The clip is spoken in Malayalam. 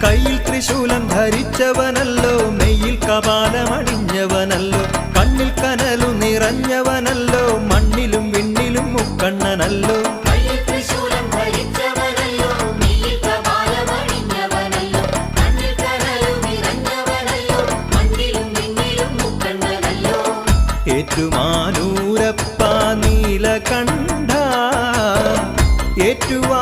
കയ്യിൽ ത്രിശൂലം ധരിച്ചവനല്ലോ, നെയ്യിൽ കപാലമണിഞ്ഞവനല്ലോ, കണ്ണിൽ കനലു നിറഞ്ഞവനല്ലോ, മണ്ണിലും വിണ്ണിലും മുക്കണ്ണനല്ലോ. ഏറ്റുമാനൂരപ്പ നീലകണ്ഠ, ഏറ്റുവാ